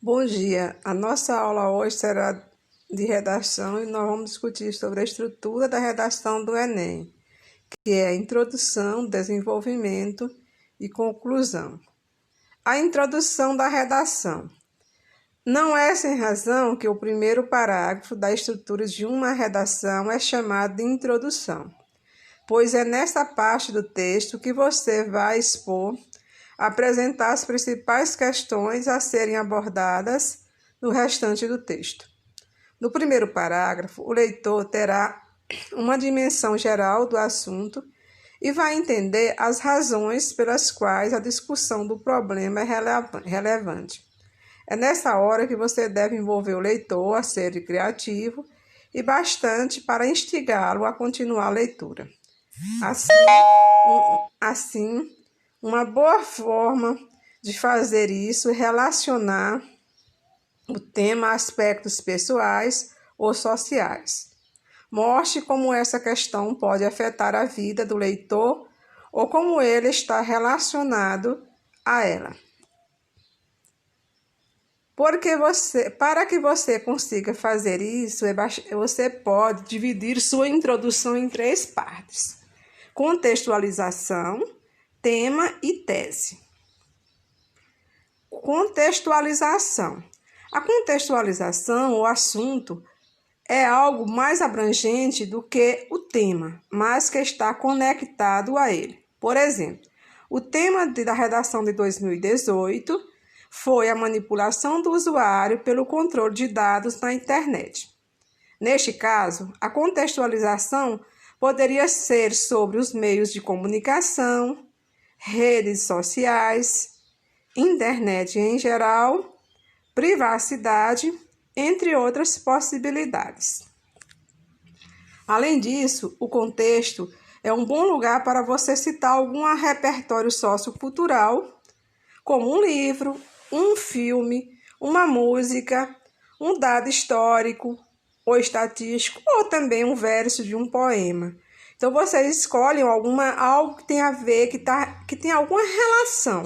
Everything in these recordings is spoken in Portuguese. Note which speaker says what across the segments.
Speaker 1: Bom dia, a nossa aula hoje será de redação e nós vamos discutir sobre a estrutura da redação do Enem, que é a introdução, desenvolvimento e conclusão. A introdução da redação. Não é sem razão que o primeiro parágrafo da estrutura de uma redação é chamado de introdução, pois é nessa parte do texto que você vai expor, apresentar as principais questões a serem abordadas no restante do texto. No primeiro parágrafo, o leitor terá uma dimensão geral do assunto e vai entender as razões pelas quais a discussão do problema é relevante. É nessa hora que você deve envolver o leitor a ser criativo e bastante para instigá-lo a continuar a leitura. Assim, uma boa forma de fazer isso é relacionar o tema a aspectos pessoais ou sociais. Mostre como essa questão pode afetar a vida do leitor ou como ele está relacionado a ela. Para que você consiga fazer isso, você pode dividir sua introdução em 3 partes: contextualização, tema e tese. Contextualização. A contextualização, o assunto, é algo mais abrangente do que o tema, mas que está conectado a ele. Por exemplo, o tema da redação de 2018 foi a manipulação do usuário pelo controle de dados na internet. Neste caso, a contextualização poderia ser sobre os meios de comunicação, redes sociais, internet em geral, privacidade, entre outras possibilidades. Além disso, o contexto é um bom lugar para você citar algum repertório sociocultural, como um livro, um filme, uma música, um dado histórico ou estatístico, ou também um verso de um poema. Então, vocês escolhem algo que tem a ver, que tem alguma relação.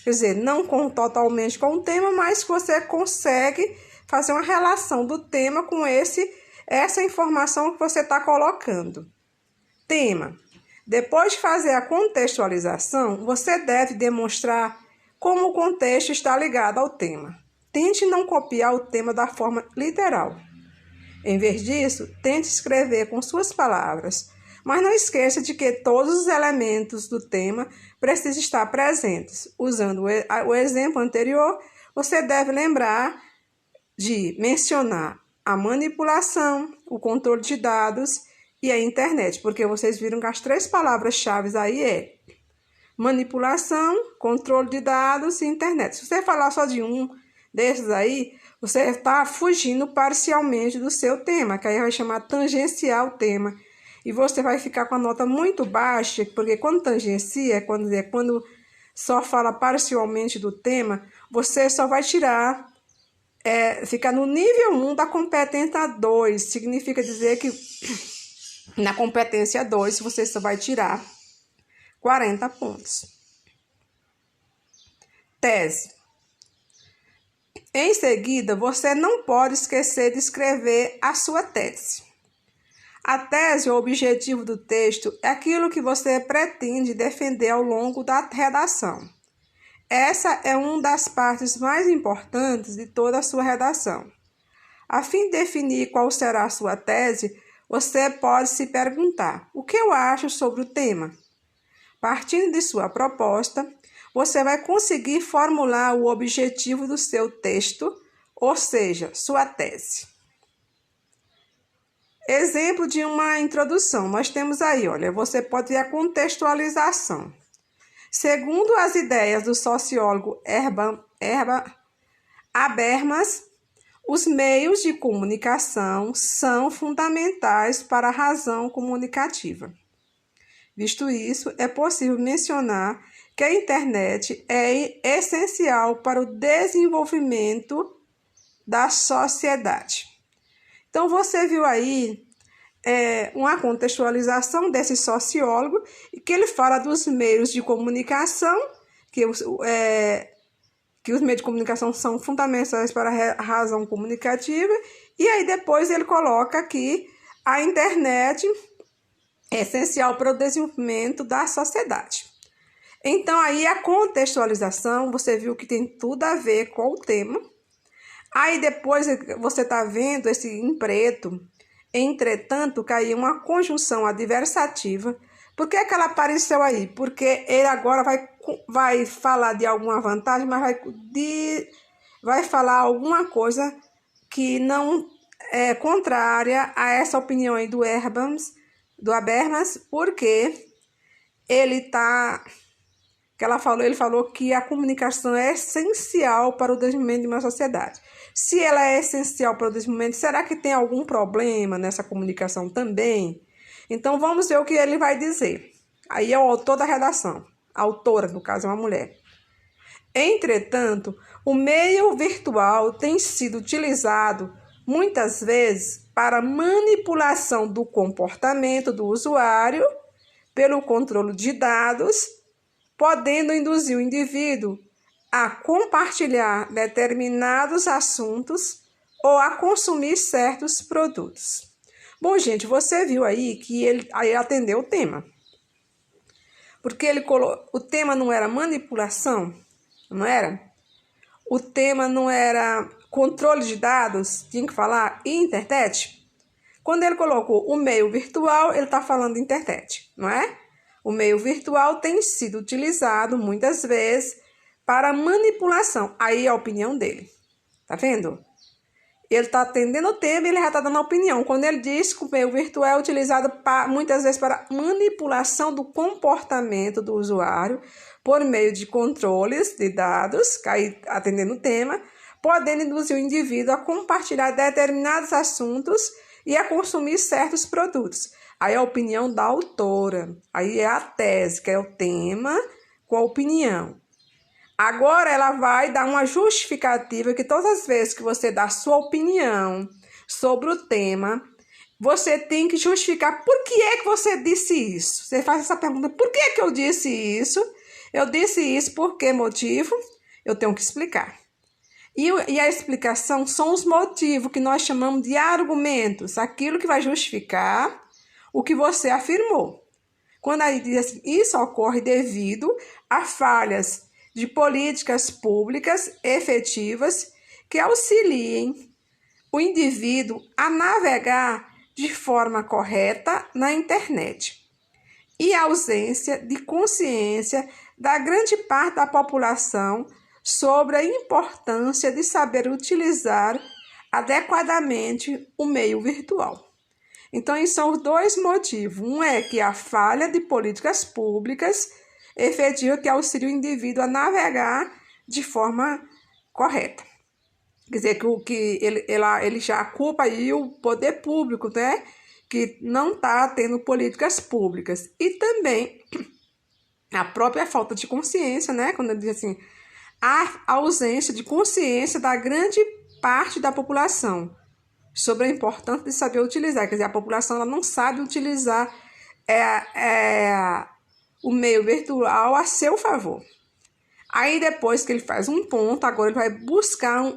Speaker 1: Quer dizer, não totalmente com o tema, mas que você consegue fazer uma relação do tema com essa informação que você está colocando. Tema. Depois de fazer a contextualização, você deve demonstrar como o contexto está ligado ao tema. Tente não copiar o tema da forma literal. Em vez disso, tente escrever com suas palavras, mas não esqueça de que todos os elementos do tema precisam estar presentes. Usando o exemplo anterior, você deve lembrar de mencionar a manipulação, o controle de dados e a internet, porque vocês viram que as 3 palavras-chave aí é manipulação, controle de dados e internet. Se você falar só de um desses aí, você está fugindo parcialmente do seu tema, que aí vai chamar tangencial o tema. E você vai ficar com a nota muito baixa, porque quando tangencia, quando só fala parcialmente do tema, você só vai tirar, ficar no nível 1 da competência 2. Significa dizer que na competência 2 você só vai tirar 40 pontos. Tese. Em seguida, você não pode esquecer de escrever a sua tese. A tese, o objetivo do texto, é aquilo que você pretende defender ao longo da redação. Essa é uma das partes mais importantes de toda a sua redação. A fim de definir qual será a sua tese, você pode se perguntar: o que eu acho sobre o tema? Partindo de sua proposta, você vai conseguir formular o objetivo do seu texto, ou seja, sua tese. Exemplo de uma introdução, nós temos aí, olha, você pode ver a contextualização. Segundo as ideias do sociólogo Habermas, os meios de comunicação são fundamentais para a razão comunicativa. Visto isso, é possível mencionar que a internet é essencial para o desenvolvimento da sociedade. Então, você viu aí uma contextualização desse sociólogo, que ele fala dos meios de comunicação, que que os meios de comunicação são fundamentais para a razão comunicativa, e aí depois ele coloca que a internet é essencial para o desenvolvimento da sociedade. Então aí a contextualização, você viu que tem tudo a ver com o tema. Aí depois você está vendo esse em preto, entretanto, caiu uma conjunção adversativa. Por que ela apareceu aí? Porque ele agora vai falar de alguma vantagem, mas vai falar alguma coisa que não é contrária a essa opinião aí do Habermas, porque ele falou que a comunicação é essencial para o desenvolvimento de uma sociedade. Se ela é essencial para o desenvolvimento, será que tem algum problema nessa comunicação também? Então, vamos ver o que ele vai dizer. Aí é o autor da redação. A autora, no caso, é uma mulher. Entretanto, o meio virtual tem sido utilizado muitas vezes para manipulação do comportamento do usuário pelo controle de dados, podendo induzir o indivíduo a compartilhar determinados assuntos ou a consumir certos produtos. Bom, gente, você viu aí que ele aí atendeu o tema. Porque o tema não era manipulação, não era? O tema não era controle de dados, tinha que falar internet. Quando ele colocou o meio virtual, ele está falando de internet, não é? O meio virtual tem sido utilizado muitas vezes para manipulação. Aí é a opinião dele. Tá vendo? Ele está atendendo o tema e ele já está dando a opinião. Quando ele diz que o meio virtual é utilizado muitas vezes para manipulação do comportamento do usuário por meio de controles de dados, aí atendendo o tema, podendo induzir o indivíduo a compartilhar determinados assuntos e a consumir certos produtos. Aí é a opinião da autora. Aí é a tese, que é o tema com a opinião. Agora ela vai dar uma justificativa que todas as vezes que você dá sua opinião sobre o tema, você tem que justificar por que é que você disse isso. Você faz essa pergunta, por que é que eu disse isso? Eu disse isso por que motivo? Eu tenho que explicar. E a explicação são os motivos que nós chamamos de argumentos, aquilo que vai justificar o que você afirmou. Quando aí diz assim, isso ocorre devido a falhas de políticas públicas efetivas que auxiliem o indivíduo a navegar de forma correta na internet e a ausência de consciência da grande parte da população sobre a importância de saber utilizar adequadamente o meio virtual. Então, esses são os dois motivos. Um é que a falha de políticas públicas efetiva que auxilia o indivíduo a navegar de forma correta. Quer dizer, que ele já culpa aí o poder público, né? Que não está tendo políticas públicas. E também a própria falta de consciência, né? Quando ele diz assim, a ausência de consciência da grande parte da população sobre a importância de saber utilizar. Quer dizer, a população ela não sabe utilizar o meio virtual a seu favor. Aí depois que ele faz um ponto, agora ele vai buscar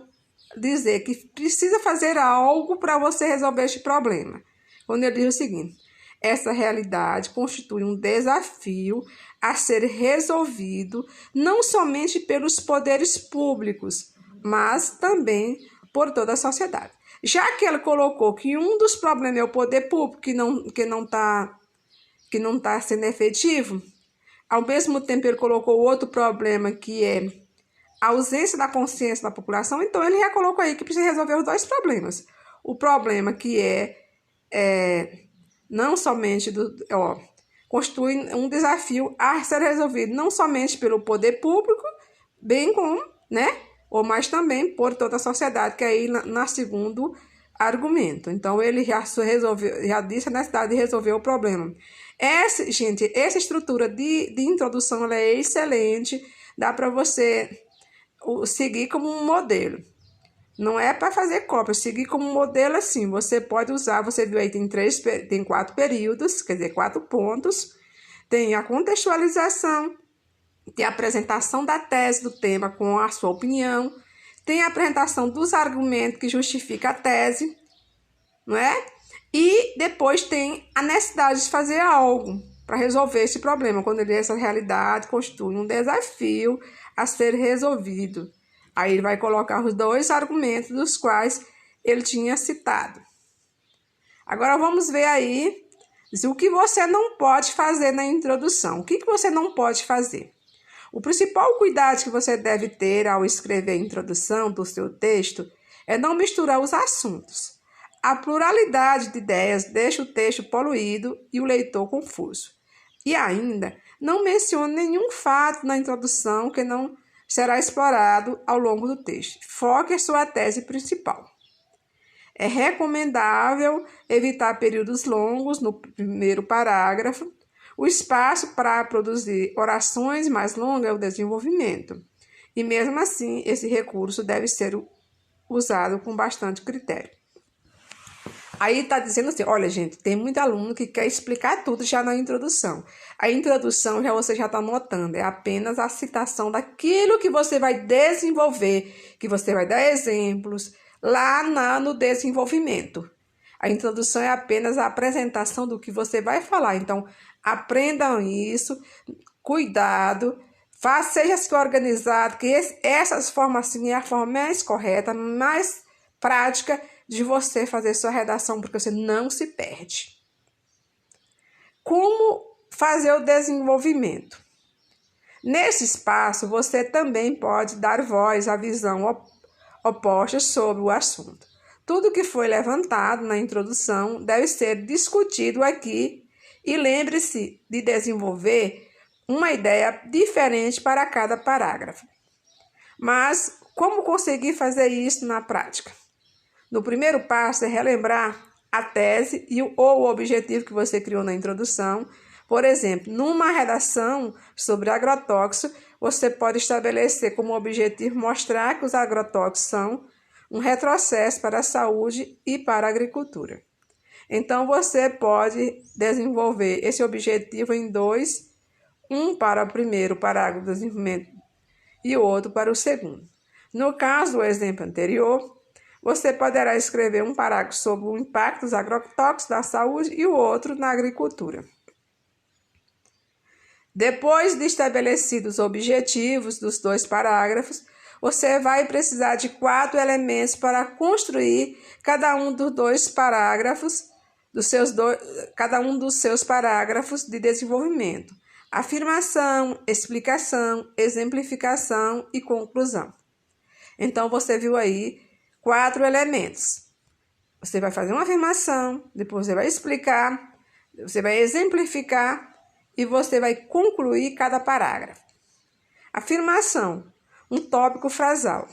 Speaker 1: dizer que precisa fazer algo para você resolver este problema. Quando ele diz o seguinte, essa realidade constitui um desafio a ser resolvido não somente pelos poderes públicos, mas também por toda a sociedade. Já que ele colocou que um dos problemas é o poder público que não está sendo efetivo, ao mesmo tempo ele colocou outro problema que é a ausência da consciência da população, então ele já colocou aí que precisa resolver os dois problemas. O problema que não somente constitui um desafio a ser resolvido não somente pelo poder público, bem como, mas também por toda a sociedade, que é aí na segundo argumento. Então, ele já disse a necessidade de resolver o problema. Essa estrutura de introdução ela é excelente, dá para você seguir como um modelo. Não é para fazer cópia, seguir como um modelo assim. Você pode usar, você viu aí, tem 4 períodos, quer dizer, 4 pontos. Tem a contextualização, tem a apresentação da tese do tema com a sua opinião, tem a apresentação dos argumentos que justificam a tese, não é? E depois tem a necessidade de fazer algo para resolver esse problema, quando essa realidade constitui um desafio a ser resolvido. Aí ele vai colocar os 2 argumentos dos quais ele tinha citado. Agora vamos ver aí o que você não pode fazer na introdução. O que você não pode fazer? O principal cuidado que você deve ter ao escrever a introdução do seu texto é não misturar os assuntos. A pluralidade de ideias deixa o texto poluído e o leitor confuso. E ainda, não mencione nenhum fato na introdução que não será explorado ao longo do texto. Foque em sua tese principal. É recomendável evitar períodos longos no primeiro parágrafo. O espaço para produzir orações mais longas é o desenvolvimento. E mesmo assim, esse recurso deve ser usado com bastante critério. Aí está dizendo assim, olha gente, tem muito aluno que quer explicar tudo já na introdução. A introdução você já está notando, é apenas a citação daquilo que você vai desenvolver, que você vai dar exemplos lá no desenvolvimento. A introdução é apenas a apresentação do que você vai falar. Então, aprendam isso, cuidado, seja organizado, que essas formas assim é a forma mais correta, mais prática de você fazer sua redação, porque você não se perde. Como fazer o desenvolvimento? Nesse espaço, você também pode dar voz à visão oposta sobre o assunto. Tudo que foi levantado na introdução deve ser discutido aqui e lembre-se de desenvolver uma ideia diferente para cada parágrafo. Mas como conseguir fazer isso na prática? No primeiro passo é relembrar a tese ou o objetivo que você criou na introdução. Por exemplo, numa redação sobre agrotóxicos, você pode estabelecer como objetivo mostrar que os agrotóxicos são um retrocesso para a saúde e para a agricultura. Então, você pode desenvolver esse objetivo em 2, um para o primeiro parágrafo do desenvolvimento e outro para o segundo. No caso do exemplo anterior, você poderá escrever um parágrafo sobre o impacto dos agrotóxicos na saúde e o outro na agricultura. Depois de estabelecidos os objetivos dos 2 parágrafos, você vai precisar de 4 elementos para construir cada um dos 2 parágrafos, cada um dos seus parágrafos de desenvolvimento. Afirmação, explicação, exemplificação e conclusão. Então, você viu aí 4 elementos. Você vai fazer uma afirmação, depois você vai explicar, você vai exemplificar e você vai concluir cada parágrafo. Afirmação, um tópico frasal.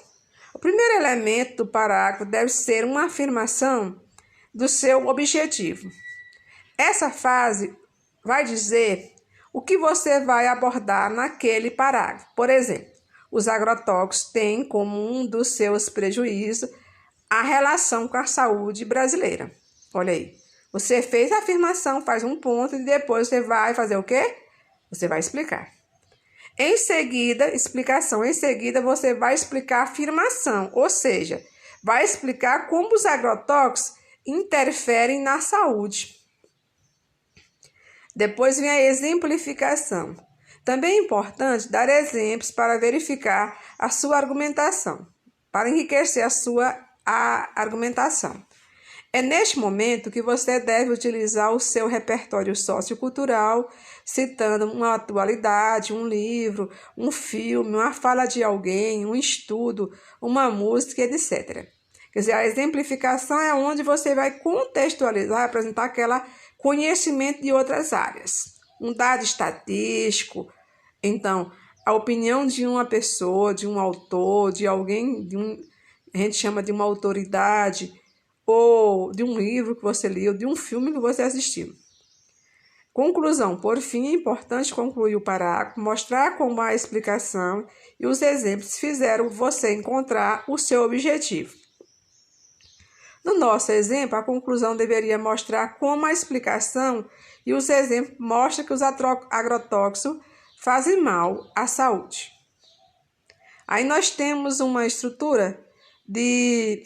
Speaker 1: O primeiro elemento do parágrafo deve ser uma afirmação do seu objetivo. Essa frase vai dizer o que você vai abordar naquele parágrafo. Por exemplo, os agrotóxicos têm como um dos seus prejuízos a relação com a saúde brasileira. Olha aí, você fez a afirmação, faz um ponto e depois você vai fazer o quê? Você vai explicar. Em seguida, explicação. Em seguida, você vai explicar a afirmação, ou seja, vai explicar como os agrotóxicos interferem na saúde. Depois vem a exemplificação. Também é importante dar exemplos para verificar a sua argumentação, para enriquecer a argumentação. É neste momento que você deve utilizar o seu repertório sociocultural, citando uma atualidade, um livro, um filme, uma fala de alguém, um estudo, uma música, etc. Quer dizer, a exemplificação é onde você vai contextualizar, apresentar aquele conhecimento de outras áreas. Um dado estatístico, então, a opinião de uma pessoa, de um autor, de alguém, a gente chama de uma autoridade, ou de um livro que você leu, de um filme que você assistiu. Conclusão. Por fim, é importante concluir o parágrafo, mostrar como a explicação e os exemplos fizeram você encontrar o seu objetivo. No nosso exemplo, a conclusão deveria mostrar como a explicação e os exemplos mostram que os agrotóxicos fazem mal à saúde. Aí nós temos uma estrutura de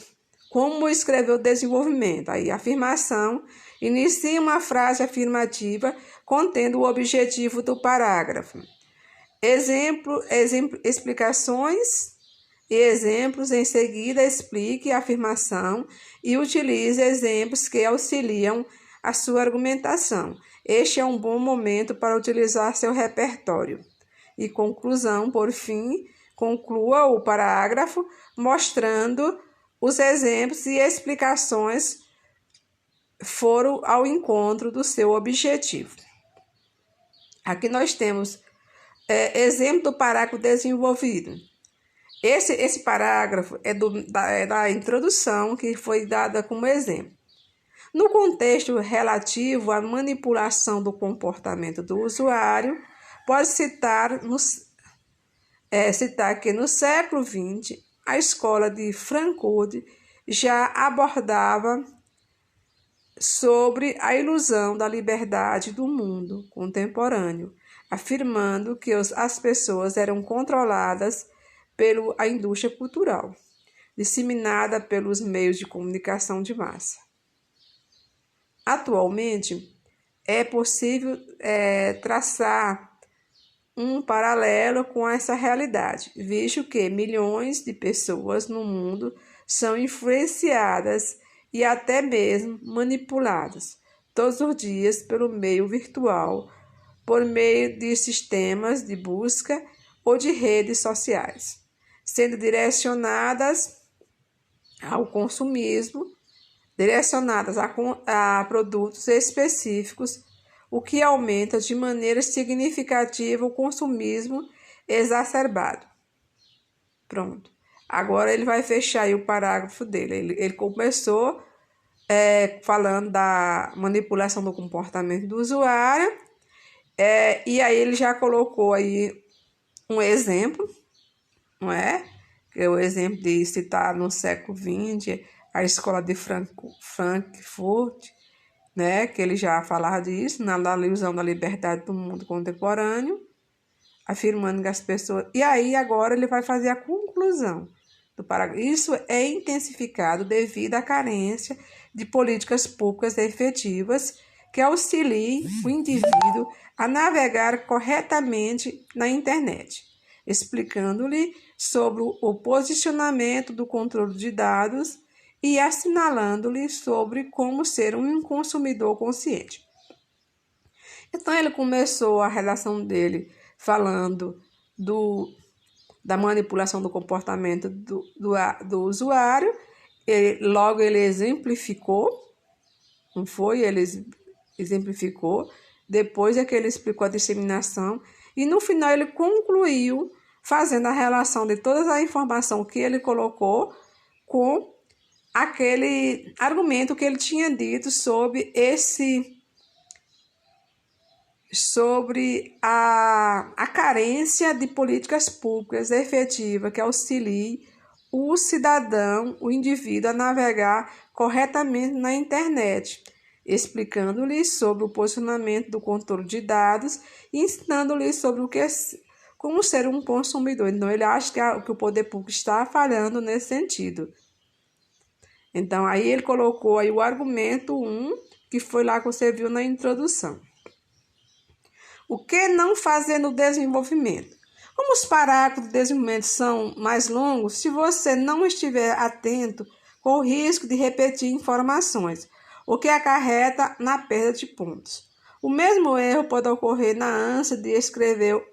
Speaker 1: como escrever o desenvolvimento. Aí a afirmação inicia uma frase afirmativa contendo o objetivo do parágrafo. Explicações e exemplos. Em seguida, explique a afirmação e utilize exemplos que auxiliam a sua argumentação. Este é um bom momento para utilizar seu repertório. E conclusão, por fim, conclua o parágrafo mostrando os exemplos e explicações foram ao encontro do seu objetivo. Aqui nós temos exemplo do parágrafo desenvolvido. Esse parágrafo é da introdução que foi dada como exemplo. No contexto relativo à manipulação do comportamento do usuário, pode citar que no século XX, a escola de Frankfurt já abordava sobre a ilusão da liberdade do mundo contemporâneo, afirmando que as pessoas eram controladas pela indústria cultural, disseminada pelos meios de comunicação de massa. Atualmente, é possível traçar um paralelo com essa realidade, visto que milhões de pessoas no mundo são influenciadas e até mesmo manipuladas todos os dias pelo meio virtual, por meio de sistemas de busca ou de redes sociais, sendo direcionadas ao consumismo, direcionadas a produtos específicos, o que aumenta de maneira significativa o consumismo exacerbado. Pronto. Agora ele vai fechar aí o parágrafo dele. Ele começou falando da manipulação do comportamento do usuário, e aí ele já colocou aí um exemplo, não é? Que é o exemplo de citar no século XX a escola de Frankfurt, né? Que ele já falava disso, na ilusão da liberdade do mundo contemporâneo, afirmando que as pessoas... E aí agora ele vai fazer a conclusão do parágrafo. Isso é intensificado devido à carência de políticas públicas efetivas que auxiliem o indivíduo a navegar corretamente na internet, explicando-lhe sobre o posicionamento do controle de dados e assinalando-lhe sobre como ser um consumidor consciente. Então ele começou a redação dele falando da manipulação do comportamento do usuário, logo ele exemplificou, não foi? Ele exemplificou, depois é que ele explicou a disseminação, e no final ele concluiu fazendo a relação de toda a informação que ele colocou com aquele argumento que ele tinha dito sobre a carência de políticas públicas efetivas que auxiliem o cidadão, o indivíduo, a navegar corretamente na internet, explicando-lhe sobre o posicionamento do controle de dados e ensinando-lhe sobre como ser um consumidor. Então, ele acha que o poder público está falhando nesse sentido. Então, aí ele colocou aí o argumento 1, que foi lá que você viu na introdução. O que não fazer no desenvolvimento? Como os parágrafos de desenvolvimento são mais longos, se você não estiver atento, corre o risco de repetir informações, o que acarreta na perda de pontos. O mesmo erro pode ocorrer na ânsia de escrever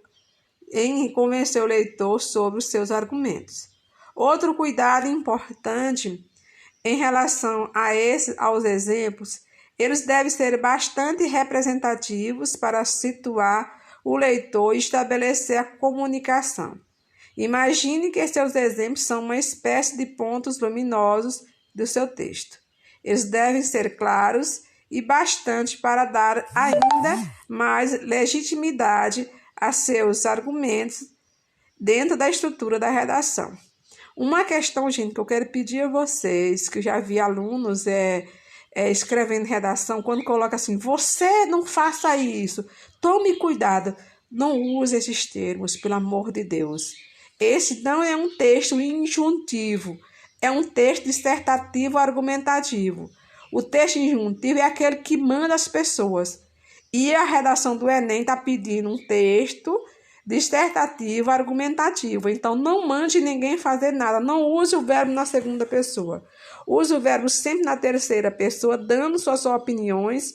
Speaker 1: em convencer o leitor sobre os seus argumentos. Outro cuidado importante em relação aos exemplos, eles devem ser bastante representativos para situar o leitor e estabelecer a comunicação. Imagine que seus exemplos são uma espécie de pontos luminosos do seu texto. Eles devem ser claros e bastante para dar ainda mais legitimidade a seus argumentos dentro da estrutura da redação. Uma questão, gente, que eu quero pedir a vocês, que eu já vi alunos escrevendo redação, quando coloca assim, você não faça isso, tome cuidado. Não use esses termos, pelo amor de Deus. Esse não é um texto injuntivo, é um texto dissertativo argumentativo. O texto injuntivo é aquele que manda as pessoas. E a redação do Enem está pedindo um texto dissertativo argumentativo. Então, não mande ninguém fazer nada. Não use o verbo na segunda pessoa. Use o verbo sempre na terceira pessoa, dando suas opiniões,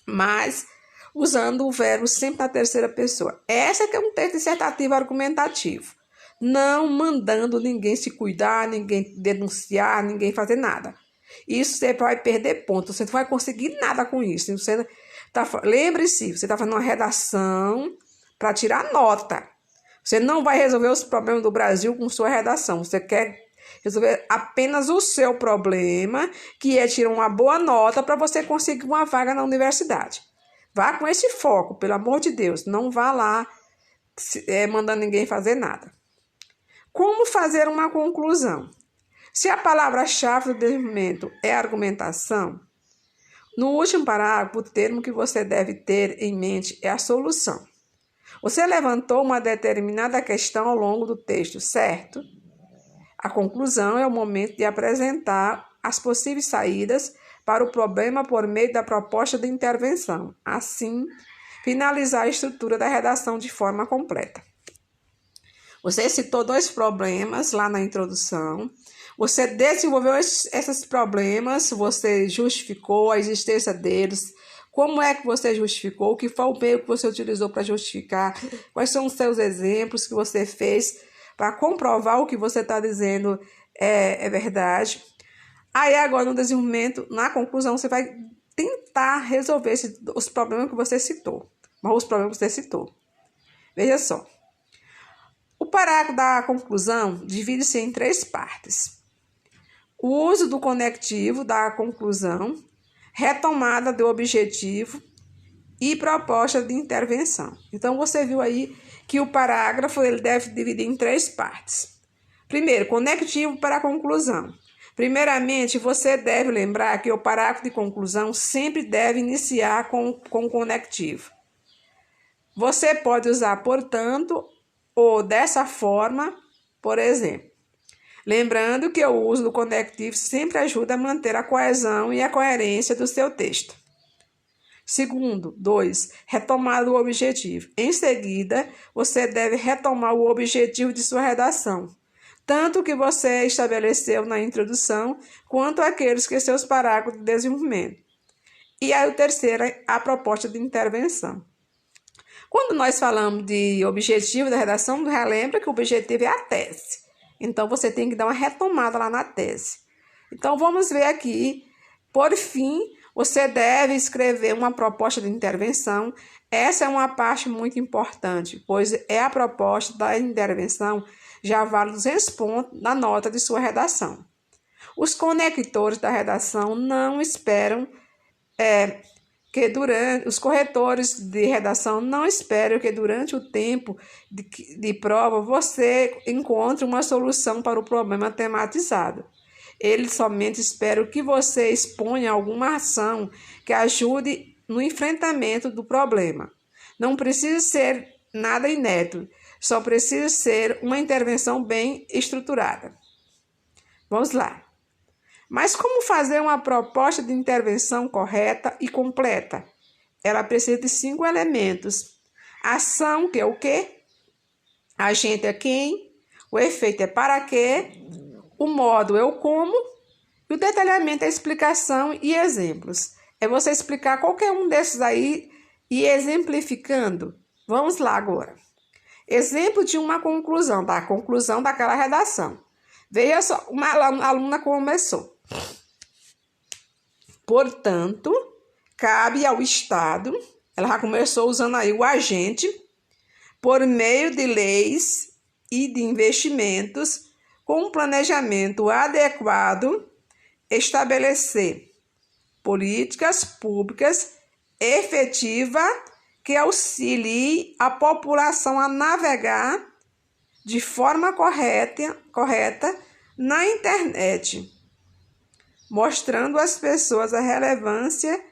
Speaker 1: mas usando o verbo sempre na terceira pessoa. Essa que é um texto dissertativo argumentativo. Não mandando ninguém se cuidar, ninguém denunciar, ninguém fazer nada. Isso você vai perder ponto, você não vai conseguir nada com isso. Lembre-se, você está fazendo uma redação para tirar nota. Você não vai resolver os problemas do Brasil com sua redação. Você quer resolver apenas o seu problema, que é tirar uma boa nota para você conseguir uma vaga na universidade. Vá com esse foco, pelo amor de Deus. Não vá lá mandando ninguém fazer nada. Como fazer uma conclusão? Se a palavra-chave do desenvolvimento é argumentação, no último parágrafo, o termo que você deve ter em mente é a solução. Você levantou uma determinada questão ao longo do texto, certo? A conclusão é o momento de apresentar as possíveis saídas para o problema por meio da proposta de intervenção. Assim, finalizar a estrutura da redação de forma completa. Você citou 2 problemas lá na introdução. Você desenvolveu esses problemas, você justificou a existência deles. Como é que você justificou? O que foi o meio que você utilizou para justificar? Quais são os seus exemplos que você fez para comprovar o que você está dizendo é verdade? Aí agora no desenvolvimento, na conclusão, você vai tentar resolver os problemas que você citou. Os problemas que você citou. Veja só. O parágrafo da conclusão divide-se em 3 partes. O uso do conectivo da conclusão, retomada do objetivo e proposta de intervenção. Então, você viu aí que o parágrafo ele deve dividir em 3 partes. Primeiro, conectivo para a conclusão. Primeiramente, você deve lembrar que o parágrafo de conclusão sempre deve iniciar com conectivo. Você pode usar, portanto, ou dessa forma, por exemplo. Lembrando que o uso do conectivo sempre ajuda a manter a coesão e a coerência do seu texto. Segundo, 2. Retomar o objetivo. Em seguida, você deve retomar o objetivo de sua redação, tanto que você estabeleceu na introdução, quanto aqueles que seus parágrafos de desenvolvimento. E aí o terceiro, a proposta de intervenção. Quando nós falamos de objetivo da redação, relembra que o objetivo é a tese. Então, você tem que dar uma retomada lá na tese. Então, vamos ver aqui. Por fim, você deve escrever uma proposta de intervenção. Essa é uma parte muito importante, pois é a proposta da intervenção já vale 200 pontos na nota de sua redação. Os conectores da redação não esperam os corretores de redação não esperam que durante o tempo de prova você encontre uma solução para o problema tematizado. Eles somente esperam que você exponha alguma ação que ajude no enfrentamento do problema. Não precisa ser nada inédito, só precisa ser uma intervenção bem estruturada. Vamos lá. Mas como fazer uma proposta de intervenção correta e completa? Ela precisa de 5 elementos. Ação, que é o quê? Agente é quem? O efeito é para quê? O modo é o como. E o detalhamento é a explicação e exemplos. É você explicar qualquer um desses aí e exemplificando. Vamos lá agora. Exemplo de uma conclusão, da conclusão daquela redação. Veja só, uma aluna começou. Portanto, cabe ao Estado, ela já começou usando aí o agente, por meio de leis e de investimentos, com um planejamento adequado, estabelecer políticas públicas efetivas que auxiliem a população a navegar de forma correta na internet, mostrando às pessoas a relevância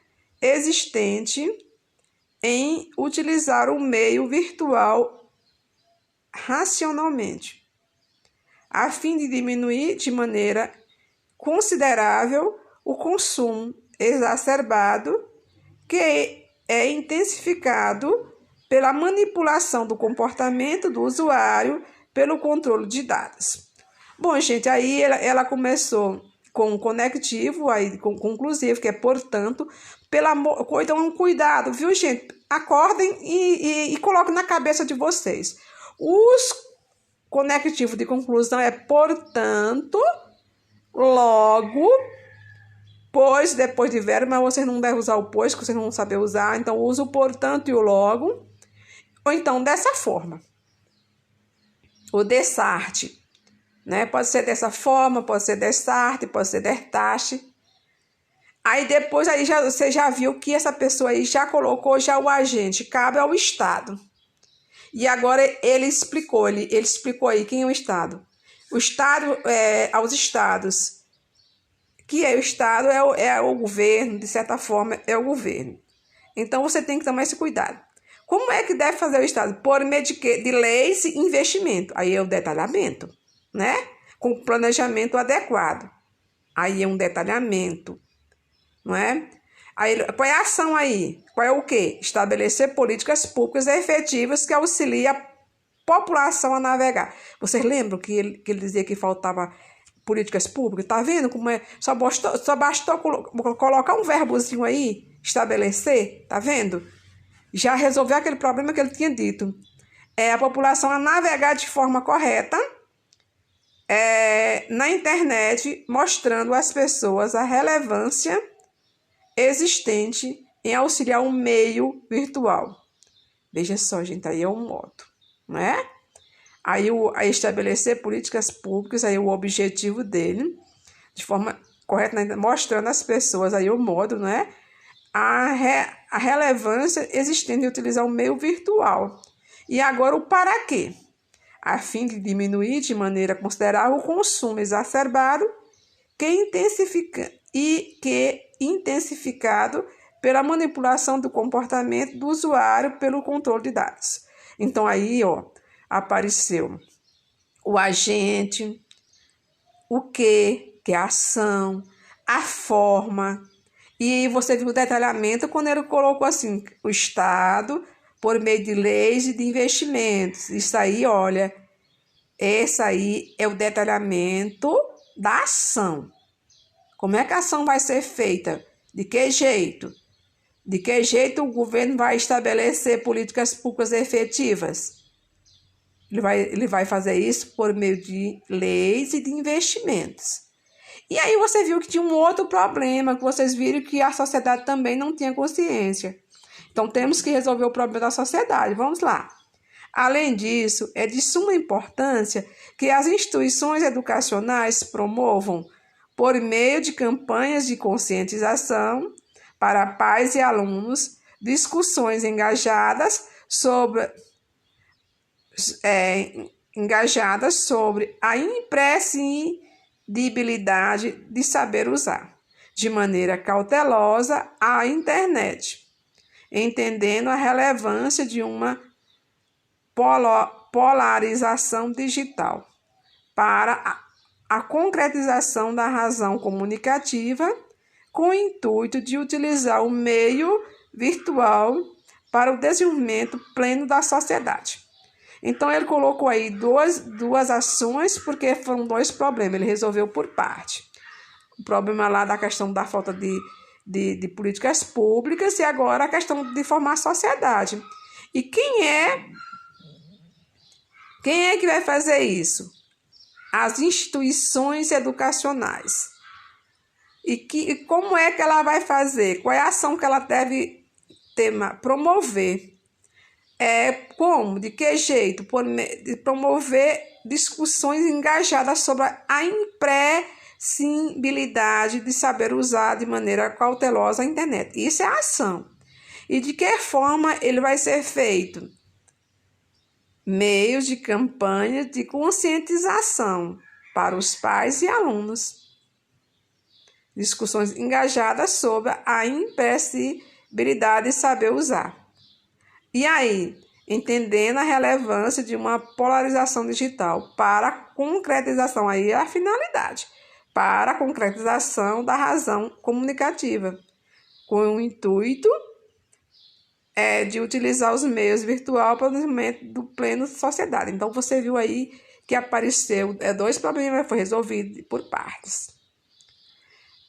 Speaker 1: existente em utilizar o meio virtual racionalmente, a fim de diminuir de maneira considerável o consumo exacerbado que é intensificado pela manipulação do comportamento do usuário pelo controle de dados. Bom, gente, aí ela começou com o conectivo, aí com conclusivo, que é portanto, então cuidado, viu, gente? Acordem e coloquem na cabeça de vocês. Os conectivos de conclusão é portanto, logo, pois, depois de verbo, mas vocês não devem usar o pois, que vocês não vão saber usar, então usa o portanto e o logo, ou então dessa forma. O dessarte, né? Pode ser dessa forma, pode ser dessarte, pode ser dertaste. Aí depois aí você já viu que essa pessoa aí já colocou já o agente, cabe ao Estado. E agora ele explicou aí quem é o Estado. O Estado, aos Estados, que é o Estado, é o governo, de certa forma, é o governo. Então, você tem que tomar esse cuidado. Como é que deve fazer o Estado? Por meio de leis e investimento. Aí é o detalhamento, né? Com planejamento adequado. Aí é um detalhamento, não é? Aí, qual é a ação aí? Qual é o quê? Estabelecer políticas públicas efetivas que auxiliem a população a navegar. Vocês lembram que ele dizia que faltava políticas públicas? Tá vendo como é? Só bastou colocar um verbozinho aí, estabelecer, tá vendo? Já resolveu aquele problema que ele tinha dito. A população a navegar de forma correta na internet, mostrando às pessoas a relevância existente em auxiliar um meio virtual. Veja só, gente, aí é um modo, né? Aí estabelecer políticas públicas, aí o objetivo dele, de forma correta, mostrando às pessoas aí o modo, né? A relevância existente em utilizar o meio virtual. E agora o para quê? A fim de diminuir de maneira considerável o consumo exacerbado intensificado pela manipulação do comportamento do usuário pelo controle de dados. Então aí, apareceu o agente, o que é a ação, a forma, e você viu o detalhamento quando ele colocou assim, o Estado, por meio de leis e de investimentos. Isso aí, olha, esse aí é o detalhamento da ação. Como é que a ação vai ser feita? De que jeito? De que jeito o governo vai estabelecer políticas públicas efetivas? Ele vai fazer isso por meio de leis e de investimentos. E aí você viu que tinha um outro problema, que vocês viram que a sociedade também não tinha consciência. Então temos que resolver o problema da sociedade. Vamos lá. Além disso, é de suma importância que as instituições educacionais promovam, por meio de campanhas de conscientização para pais e alunos, discussões engajadas sobre a imprescindibilidade de saber usar, de maneira cautelosa, a internet, entendendo a relevância de uma polarização digital para a concretização da razão comunicativa, com o intuito de utilizar o meio virtual para o desenvolvimento pleno da sociedade. Então, ele colocou aí duas ações, porque foram dois problemas, ele resolveu por parte. O problema lá da questão da falta de políticas públicas e agora a questão de formar a sociedade. E quem é que vai fazer isso? As instituições educacionais. E como é que ela vai fazer? Qual é a ação que ela deve promover? Como? De que jeito? De promover discussões engajadas sobre a imprescindibilidade de saber usar de maneira cautelosa a internet. Isso é a ação. E de que forma ele vai ser feito? Meios de campanha de conscientização para os pais e alunos. Discussões engajadas sobre a imprescindibilidade de saber usar. E aí, entendendo a relevância de uma polarização digital para a concretização, aí é a finalidade, para a concretização da razão comunicativa, com o intuito de utilizar os meios virtuais para o desenvolvimento do pleno sociedade. Então, você viu aí que apareceu 2 problemas, foi resolvido por partes.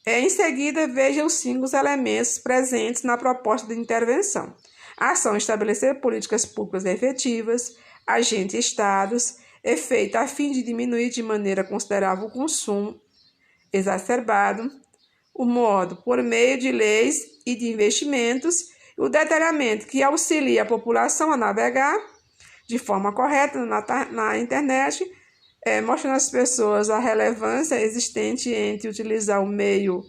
Speaker 1: Em seguida, veja os 5 elementos presentes na proposta de intervenção. Ação: estabelecer políticas públicas efetivas, agentes e estados, efeito a fim de diminuir de maneira considerável o consumo exacerbado, o modo por meio de leis e de investimentos, o detalhamento que auxilia a população a navegar de forma correta na internet, mostrando às pessoas a relevância existente entre utilizar o meio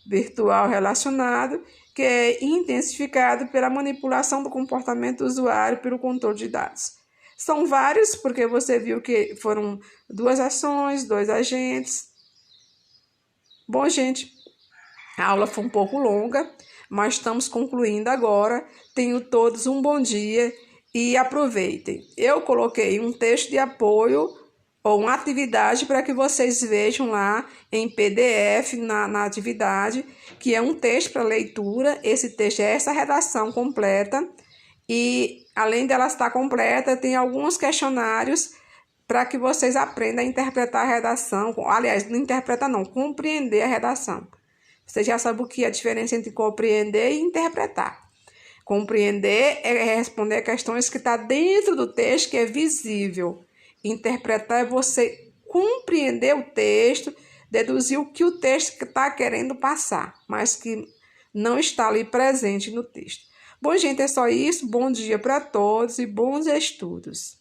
Speaker 1: virtual relacionado, que é intensificado pela manipulação do comportamento do usuário pelo controle de dados. São vários, porque você viu que foram 2 ações, 2 agentes. Bom, gente, a aula foi um pouco longa, mas estamos concluindo agora. Tenham todos um bom dia e aproveitem. Eu coloquei um texto de apoio ou uma atividade para que vocês vejam lá em PDF na atividade, que é um texto para leitura. Esse texto é essa redação completa e, além dela estar completa, tem alguns questionários para que vocês aprendam a interpretar a redação. Aliás, não interpretar não, compreender a redação. Você já sabe o que é a diferença entre compreender e interpretar. Compreender é responder questões que estão dentro do texto, que é visível. Interpretar é você compreender o texto, deduzir o que o texto está querendo passar, mas que não está ali presente no texto. Bom, gente, é só isso. Bom dia para todos e bons estudos.